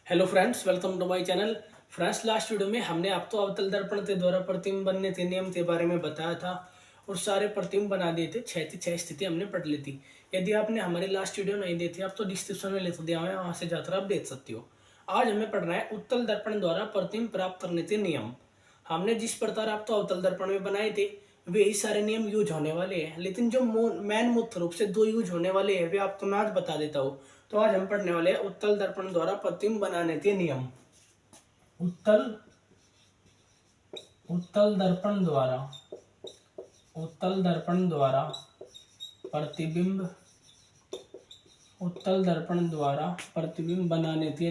Hello friends, welcome to my channel. Friends, last video में हमने आपको अवतल दर्पण के द्वारा प्रतिबिंब बनने के नियम के बारे में बताया था और सारे प्रतिबिंब बना दिए थे। 6 की 6 स्थिति हमने पढ़ ली थी। यदि आपने हमारी लास्ट वीडियो नहीं दी थी आप तो डिस्क्रिप्शन में लिख दिया हुआ है, वहां से जाकर आप देख सकते हो। आज हमें पढ़ना है उत्तल दर्पण द्वारा प्रतिबिंब प्राप्त करने के नियम। हमने जिस प्रकार आपको अवतल दर्पण में बनाए थे वे ही सारे नियम यूज होने वाले हैं, लेकिन जो मेन मुख्य रूप से दो यूज होने वाले हैं वे आपको मैं आज बता देता हूँ। तो आज हम पढ़ने वाले हैं उत्तल दर्पण द्वारा प्रतिबिंब बनाने के नियम। उत्तल उत्तल दर्पण द्वारा उत्तल दर्पण द्वारा प्रतिबिंब उत्तल दर्पण द्वारा प्रतिबिंब बनाने के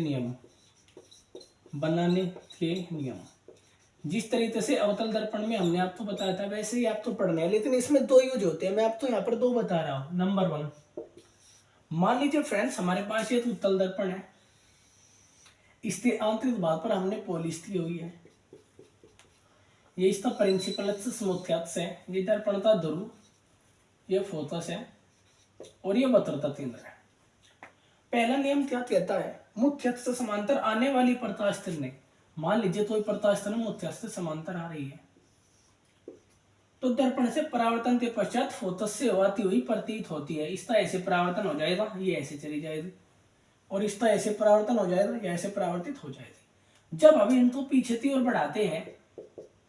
नियम। जिस तरीके से अवतल दर्पण में हमने आपको बताया था वैसे ही आपको पढ़ना है, लेकिन इसमें दो यूज होते हैं। मैं आपको यहाँ पर दो बता रहा हूँ। नंबर 1, मान लीजिए फ्रेंड्स हमारे पास ये उत्तल दर्पण है, इसके आंतरिक भाग पर हमने पॉलिश की हुई है। ये इसका प्रिंसिपल एक्सिस मुख्य अक्ष है, ये दर्पण का ध्रुव, ये फोकस है और ये वक्रता केंद्र है। पहला नियम क्या कहता है? मुख्य अक्ष से समांतर आने वाली प्रकाश किरणें, मान लीजिए कोई प्रकाश किरण मुख्य अक्ष से समांतर आ रही है तो दर्पण से परावर्तन के पश्चात फोकस से आती हुई प्रतीत होती है। इसका ऐसे परावर्तन हो जाएगा, ये ऐसे चली जाएगी, और इसका ऐसे परावर्तन हो जाएगा, ये ऐसे परावर्तित हो जाएगी। जब हम इनको पीछे की ओर बढ़ाते हैं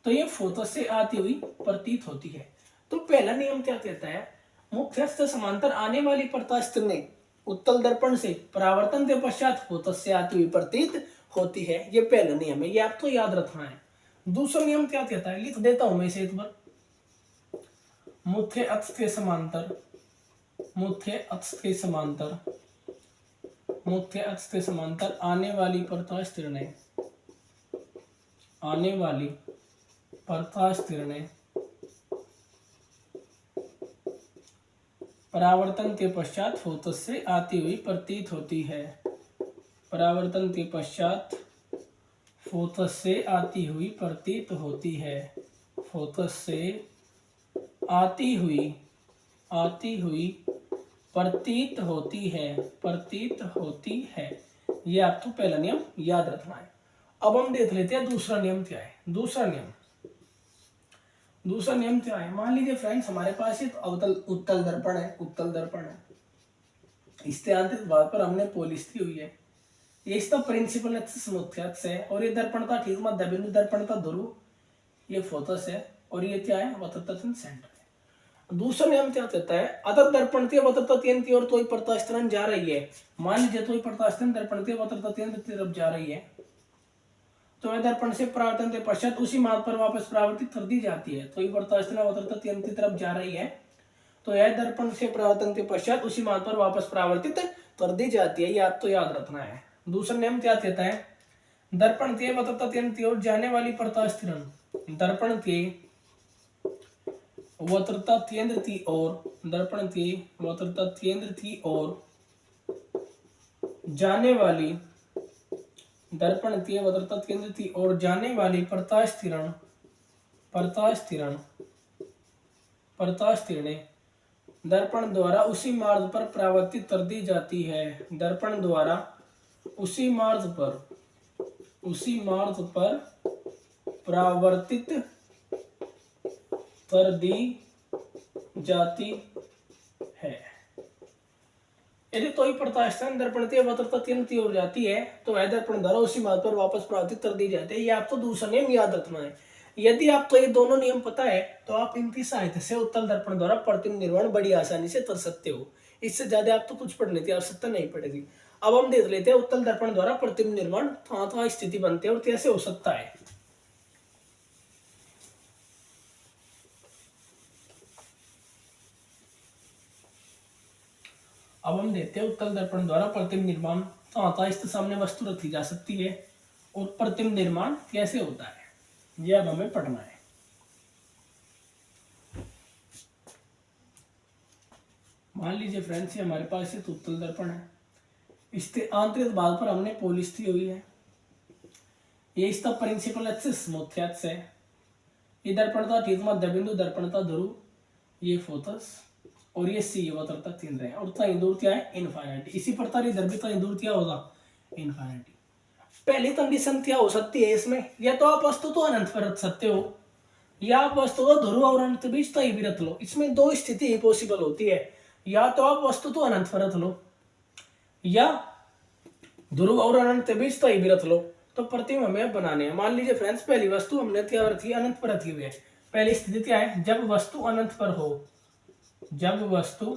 तो ये फोकस से आती हुई प्रतीत होती है। तो पहला नियम क्या कहता है? मुख्य अक्ष से समांतर आने वाली प्रकाश किरणें उत्तल दर्पण से परावर्तन के पश्चात फोकस से आती हुई प्रतीत होती है। ये पहला नियम है, ये आपको याद रखना है। दूसरा नियम क्या कहता है? लिख देता हूं मैं इसे एक बार। मुख्य अक्ष के समांतर मुख्य अक्ष के समांतर आने वाली प्रकाश किरणें परावर्तन के पश्चात फोकस से आती हुई प्रतीत होती है। परावर्तन के पश्चात फोकस से आती हुई प्रतीत होती है। फोकस से आती हुई प्रतीत होती है। ये आपको पहला नियम याद रखना है। अब हम देख लेते हैं दूसरा नियम क्या है। दूसरा नियम क्या है? मान लीजिए फ्रेंड्स हमारे पास एक उत्तल दर्पण है। इसके आंतरिक भाग पर हमने पॉलिश की हुई है। ये इसका प्रिंसिपल एक्सिस मुख्य अक्ष है और ये दर्पण का ठीक मध्य बिंदु, दर्पण का ध्रुव, ये फोकस है और ये क्या है? वक्रता केंद्र सेंटर है। दूसरा नियम क्या कहता है? अगर दर्पण के वक्रता केंद्र की ओर कोई प्रकाश किरण जा रही है, मान लीजिए कोई प्रकाश किरण दर्पण के वक्रता केंद्र की तरफ जा रही है तो वह दर्पण से परावर्तन के पश्चात उसी मार्ग पर वापस परावर्तित कर दी जाती है। तो ये प्रकाश किरण वक्रता केंद्र की तरफ जा रही है तो यह दर्पण से परावर्तन के पश्चात उसी मार्ग पर वापस परावर्तित कर दी जाती है। ये आपको याद रखना है। दूसरा नियम क्या कहता है? दर्पण के वक्रता केंद्र की ओर जाने वाली प्रकाश किरण दर्पण के वक्रता केंद्र की ओर जाने वाली प्रकाश किरणें दर्पण द्वारा उसी मार्ग पर परावर्तित कर दी जाती है। दर्पण द्वारा उसी मार्ग पर परावर्तित कर दी जाती है। यदि कोई प्रकाश किरण दर्पण के वक्रता केंद्र की ओर जाती है तो वह दर्पण द्वारा उसी मार्ग पर वापस परावर्तित कर दी जाती है। ये आपको दूसरा नियम याद रखना है। यदि आपको ये दोनों नियम पता है तो आप इनकी सहायता से उत्तल दर्पण द्वारा प्रतिबिंब निर्माण बड़ी आसानी से कर सकते हो। इससे ज्यादा आपको कुछ पढ़ने की आवश्यकता नहीं पड़ेगी। अब हम देख लेते हैं उत्तल दर्पण द्वारा प्रतिबिंब निर्माण कहाँ स्थिति बनते हैं और कैसे हो सकता है। अब हम देखते हैं उत्तल दर्पण द्वारा प्रतिबिंब निर्माण कहाँ इसके सामने वस्तु रखी जा सकती है और प्रतिबिंब निर्माण कैसे होता है, यह अब हमें पढ़ना है। मान लीजिए फ्रेंड्स ये हमारे पास एक उत्तल दर्पण है। इसके आंतरिक भाग पर हमने पॉलिश की हुई है। ये इसका प्रिंसिपल एक्सिस मुख्य अक्ष है। ये दर्पण का ठीक मध्य बिंदु, दर्पण का ध्रुव, ये फोकस और ये सी वक्रता केंद्र है और तय दूर क्या है? इनफाइनिटी। इसी प्रकार इधर भी तय दूर क्या होगा? इनफाइनिटी। पहली कंडीशन क्या हो सकती है इसमें, या तो आप वस्तु तो अनंत पर रख सकते हो, या आप वस्तु को ध्रुव और अनंत के बीच कहीं भी रख लो। इसमें दो स्थिति ही पॉसिबल होती है, या तो आप वस्तु तो अनंत पर रख लो, या ध्रुव और अनंत के बीच कहीं भी रख लो। तो प्रतिबिंब हमें बनाने हैं। मान लीजिए फ्रेंड्स, पहली वस्तु हमने क्या रखी, अनंत पर रखी हुई है। पहली स्थिति क्या है, जब वस्तु अनंत पर हो, जब वस्तु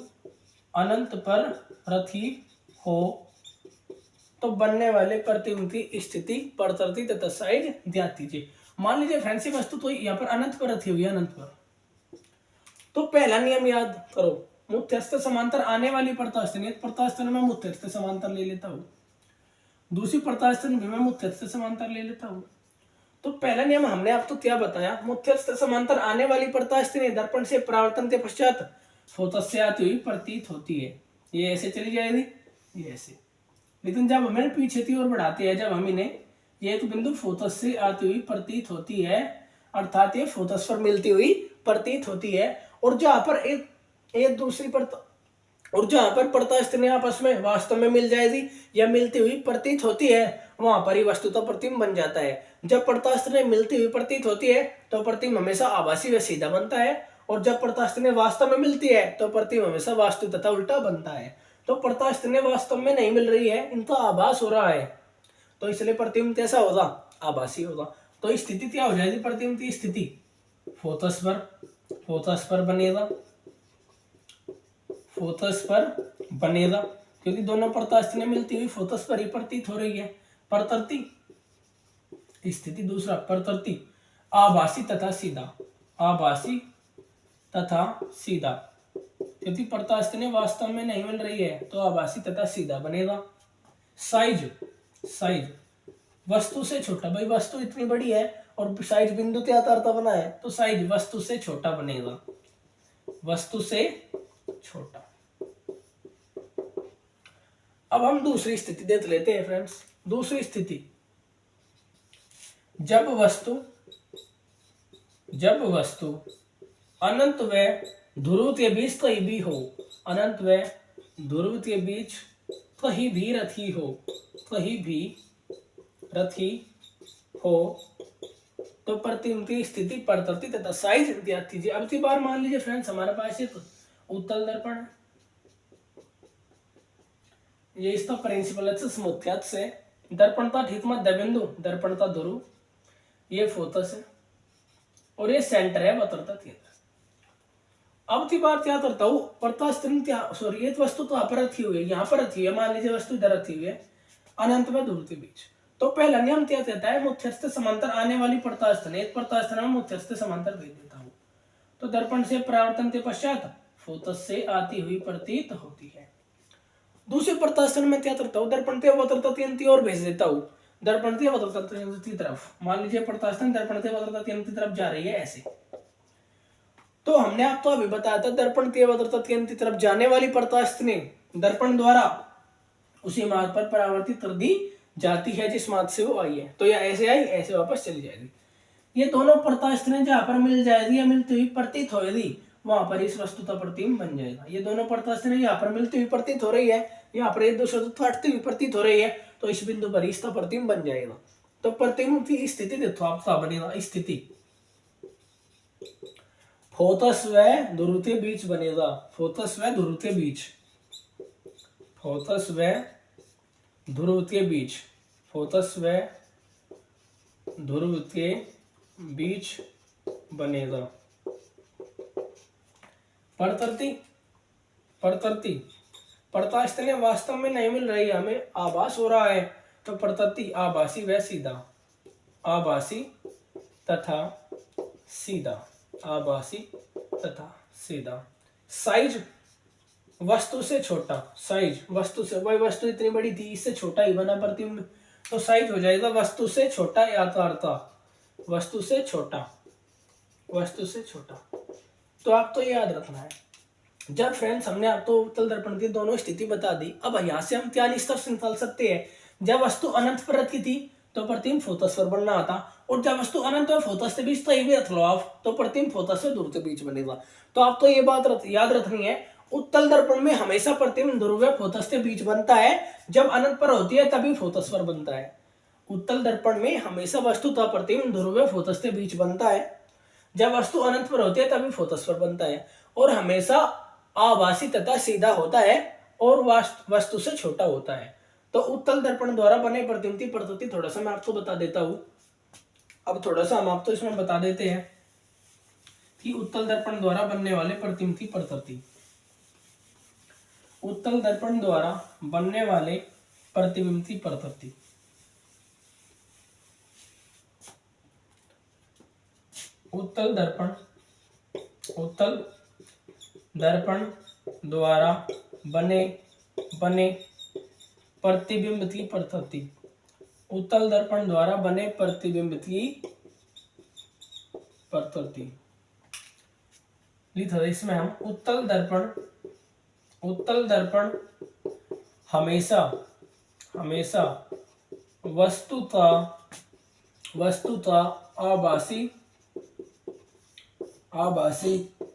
अनंत पर रखी हो तो बनने वाले प्रतिबिंब की स्थिति, प्रकृति तथा साइज ज्ञात कीजिए। मान लीजिए फ्रेंड्स, ये वस्तु तो यहाँ पर अनंत पर रखी हुई है, अनंत पर। तो पहला नियम याद करो, मुख्यस्थ समांतर आने वाली प्रत्यास्थ, प्रत्यास्थ में मुख्यस्थ समांतर ले लेता हूँ, दूसरी प्रत्यास्थ भी मैं मुख्यस्थ समांतर ले लेता हूँ। तो पहला नियम हमने आपको क्या बताया, मुख्यस्थ समांतर आने वाली प्रत्यास्थ दर्पण से परावर्तन के पश्चात फोकस से आती हुई प्रतीत होती है। ये ऐसे चली जाएगी, ये ऐसे। लेकिन जब हमें पीछे की ओर बढ़ाते हैं, जब हम इन्हें, ये एक बिंदु फोकस से आती हुई प्रतीत होती है, अर्थात ये फोकस पर मिलती हुई प्रतीत होती है, और जहां पर एक दूसरी पर, और जहां पर प्रत्यास्थ आपस में वास्तव में मिल जाएगी या मिलती हुई प्रतीत होती है, वहां पर ही वस्तुतः प्रतिबिंब बन जाता है। जब प्रत्यास्थ मिलती हुई प्रतीत होती है तो प्रतिबिंब हमेशा आभासी व सीधा बनता है, और जब प्रत्यास्थ वास्तव में मिलती है तो प्रतिबिंब हमेशा वास्तु तथा उल्टा बनता है। तो प्रत्यास्थ वास्तव में नहीं मिल रही है, इनका आभास हो रहा है, तो इसलिए प्रतिबिंब कैसा होगा, आभासी होगा। तो स्थिति क्या हो जाएगी, प्रतिबिंब की स्थिति फोकस पर बनेगा, फोकस पर बनेगा, क्योंकि दोनों प्रत्यास्थ मिलती हुई फोकस पर ही प्रतीत हो रही है। प्रकृति स्थिति दूसरा, प्रकृति आभासी तथा सीधा, आभासी तथा सीधा, क्योंकि प्रत्यास्थ वास्तव में नहीं मिल रही है तो आभासी तथा सीधा बनेगा। साइज, साइज वस्तु से छोटा, भाई वस्तु इतनी बड़ी है और साइज बिंदु के आधार पर बना है, तो साइज वस्तु से छोटा बनेगा, वस्तु से छोटा। अब हम दूसरी स्थिति देख लेते हैं फ्रेंड्स। दूसरी स्थिति, जब वस्तु अनंत व ध्रुव के बीच कहीं भी हो, अनंत व ध्रुव के बीच कहीं भी रखी हो, कहीं भी रखी हो तो प्रतिबिंब की स्थिति, प्रकृति तथा साइज ज्ञात कीजिए। अब की बार मान लीजिए फ्रेंड्स, हमारे पास एक उत्तल दर्पण है, ये इसका प्रिंसिपल मुख्यात से दर्पण का ठीक मध्य बिंदु, दर्पण का ध्रुव, ये फोकस है, और ये सेंटर है वक्रता केंद्र। अब की बार क्या करता हूँ, प्रत्यास्थ क्या, सॉरी, ये वस्तु तो यहाँ पर रखी हुई है, यहाँ पर रखी है, मान लीजिए वस्तु इधर रखी हुई है, अनंत में ध्रुव के बीच। तो पहला नियम क्या कहता है, मुख्यस्थ समांतर आने वाली प्रत्यास्थ ने, एक प्रत्यास्थ में मुख्यस्थ समांतर भेज देता हूँ, तो दर्पण से परावर्तन के पश्चात फोकस से आती हुई प्रतीत होती है। दूसरे प्रत्यास्थ में क्या करता हूँ, दर्पण के वक्रता केंद्र की ओर भेज देता हूँ, दर्पण के वक्रता केंद्र की तरफ। मान लीजिए प्रत्यास्थ दर्पण के वक्रता केंद्र की तरफ जा रही है ऐसे, तो हमने आपको अभी बताया था दर्पण के वक्रता केंद्र की तरफ जाने वाली प्रत्यास्थ ने दर्पण द्वारा उसी मार्ग पर परावर्तित कर दी जाती है जिस मार्ग से वो आई है। तो यह ऐसे आई, ऐसे वापस चली जाएगी। ये दोनों प्रत्यास्थ ने जहां पर मिल जाएगी या मिलती हुई प्रतीत होगी, वहां पर इस वस्तु का प्रतिबिंब बन जाएगा। ये दोनों प्रत्यास्थ ने यहाँ पर मिलती हुई प्रतीत हो रही है, यहाँ पर एक दूसरे को हटती हुई प्रतीत हो रही है, तो इस बिंदु पर इसका प्रतिबिंब बन जाएगा। तो प्रतिबिंब की स्थिति देखो आपका बनेगा, स्थिति फोकस व ध्रुव के बीच बनेगा, फोकस व ध्रुव के बीच, फोकस व ध्रुव के बीच, फोकस व ध्रुव के बीच बनेगा। प्रकृति, प्रकृति प्रत्यास्थ ने वास्तव में नहीं मिल रही है, हमें आभास हो रहा है, तो प्रकृति आभासी व सीधा, आभासी तथा सीधा, आभासी तथा सीधा। साइज वस्तु से छोटा, साइज वस्तु से, वही वस्तु इतनी बड़ी थी, इससे छोटा ही बना प्रतिबिंब, तो साइज हो जाएगा वस्तु से छोटा आकार का, वस्तु से छोटा, वस्तु से छोटा। तो आप तो याद रखना है। जब फ्रेंड्स हमने आपको उत्तल दर्पण की दोनों स्थिति बता दी, अब यहाँ से हम क्या निष्कर्ष निकाल सकते हैं, जब वस्तु अनंत पर रखी थी तो प्रतिबिंब फोकस पर बनना आता, और जब वस्तु अनंत और फोकस के बीच कहीं भी रख लो आप, तो प्रतिबिंब फोकस से ध्रुव के बीच बनेगा। तो आपको ये बात याद रखनी है, उत्तल दर्पण में हमेशा प्रतिबिंब ध्रुव व फोकस के बीच बनता है, जब अनंत पर होती है तभी फोकस पर बनता है। उत्तल दर्पण में हमेशा वस्तुतः प्रतिबिंब ध्रुव फोतस्ते बीच बनता है। जब वस्तु अनंत पर होती है तभी फोकस पर बनता है और हमेशा आभासी तथा सीधा होता है और वस्तु से छोटा होता है। तो उत्तल दर्पण द्वारा बने प्रतिबिंब की प्रकृति थोड़ा सा मैं आपको बता देता हूं। अब थोड़ा सा हम आपको इसमें बता देते हैं कि उत्तल दर्पण द्वारा बनने वाले प्रतिबिंब की प्रकृति। उत्तल दर्पण द्वारा बनने वाले प्रतिबिंब की प्रकृति। उत्तल दर्पण द्वारा बने प्रतिबिंब की प्रकृति। उत्तल दर्पण द्वारा बने प्रतिबिंब की प्रकृति लिखा इसमें हम उत्तल दर्पण हमेशा वस्तुतः आभासी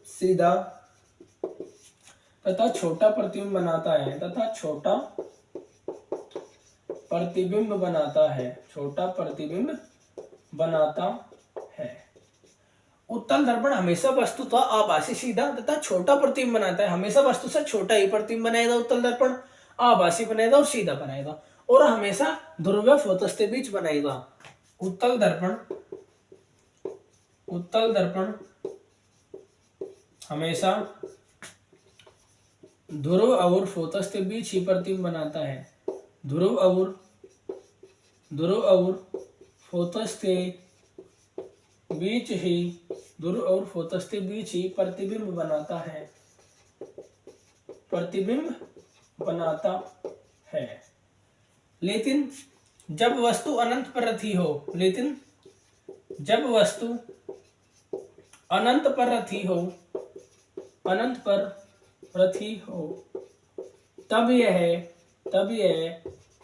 सीधा तथा छोटा प्रतिबिंब बनाता है उत्तल दर्पण हमेशा वस्तुतः आभासी सीधा तथा छोटा प्रतिबिंब बनाता है। हमेशा वस्तु से छोटा ही प्रतिबिंब बनाएगा उत्तल दर्पण, आभासी बनाएगा और सीधा बनाएगा और हमेशा ध्रुव फोकस के बीच बनाएगा। उत्तल दर्पण हमेशा ध्रुव और फोकस के बीच ही प्रतिबिंब बनाता है। ध्रुव और फोकस के बीच ही प्रतिबिंब बनाता है। लेकिन जब वस्तु अनंत पर रखी हो तब यह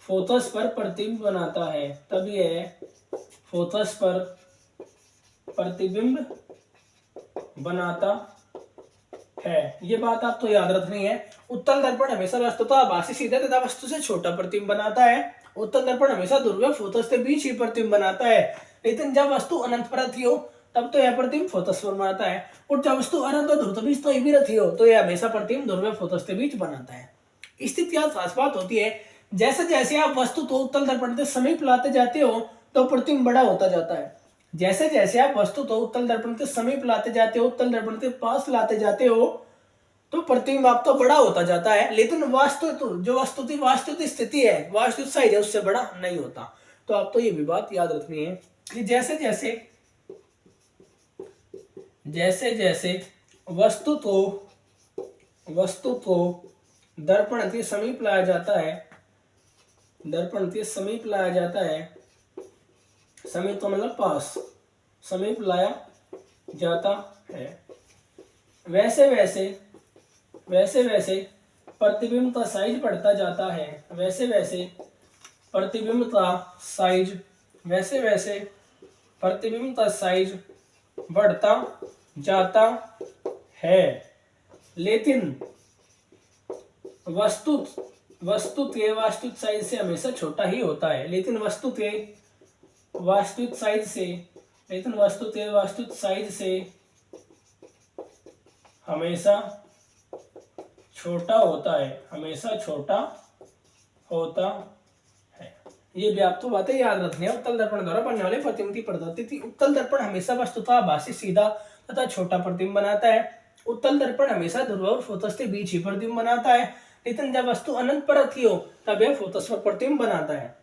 फोकस पर प्रतिबिंब बनाता है। ये बात आपको याद रखनी है। उत्तल दर्पण हमेशा वस्तुतः आभासी सीधा तथा वस्तु से छोटा प्रतिबिंब बनाता है। उत्तल दर्पण हमेशा ध्रुव फोकस के बीच ही प्रतिबिंब बनाता है। लेकिन जब वस्तु अनंत पर रखी हो तब तो यह प्रतिबिंब फोकस पर बनाता है और जब वस्तु अनंत और ध्रुव बीच तो भी रखी हो तो यह हमेशा प्रतिबिंब ध्रुव फोकस के बीच बनाता है। स्थिति खास बात होती है, जैसे जैसे आप वस्तु को उत्तल दर्पण के समीप लाते जाते हो तो प्रतिबिंब बड़ा होता जाता है। जैसे जैसे आप वस्तु को उत्तल दर्पण के समीप लाते जाते हो, उत्तल दर्पण के पास लाते जाते हो तो प्रतिबिंब आपका बड़ा होता जाता है। लेकिन वस्तु की स्थिति है, वास्तविक साइज है, उससे बड़ा नहीं होता। तो आपको ये भी बात याद रखनी है कि जैसे जैसे वस्तु को दर्पण के समीप लाया जाता है, समीप तो मतलब पास, समीप लाया जाता है, वैसे वैसे प्रतिबिंब का साइज बढ़ता जाता है। प्रतिबिंब का साइज बढ़ता जाता है। लेकिन वस्तु के वास्तविक साइज से हमेशा छोटा ही होता है। लेकिन वस्तु के वास्तविक साइज से हमेशा छोटा होता है। ये भी आपको बातें याद रखनी है। उत्तल दर्पण द्वारा बनने वाले प्रतिबिंब की प्रकृति थी। उत्तल दर्पण हमेशा वस्तुतः आभासी सीधा तथा छोटा प्रतिबिंब बनाता है। उत्तल दर्पण हमेशा ध्रुव और फोकस के बीच ही प्रतिबिंब बनाता है। लेकिन जब वस्तु अनंत पर रखी हो तब यह फोकस पर प्रतिबिंब बनाता है।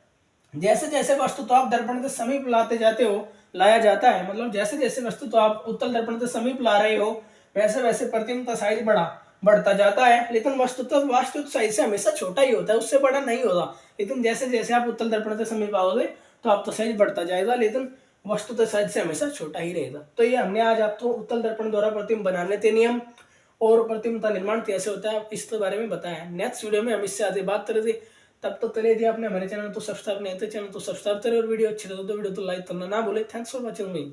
जैसे जैसे वस्तु तो आप दर्पण के समीप लाया जाता है, मतलब जैसे जैसे वस्तु तो आप उत्तल दर्पण के समीप ला रहे हो वैसे वैसे प्रतिबिंब का साइज बढ़ता जाता है। लेकिन वस्तु तो वास्तविक साइज से हमेशा छोटा ही होता है, उससे बड़ा नहीं होता। लेकिन जैसे जैसे आप उत्तल दर्पण के समीप आओगे तो आपका साइज बढ़ता जाएगा, लेकिन वस्तु तो साइज से हमेशा छोटा ही रहेगा। तो ये हमने आज आपको उत्तल दर्पण द्वारा प्रतिबिंब बनाने के नियम और प्रतिबिंब का निर्माण कैसे होता है इसके बारे में बताया। नेक्स्ट वीडियो में हम इससे आगे बात करेंगे। तब तक यदि आपने हमारे चैनल को सब्सक्राइब नहीं तो चैनल को सब्सक्राइब करें और वीडियो अच्छी लगे तो वीडियो को लाइक करना ना भूले। Thanks for watching me.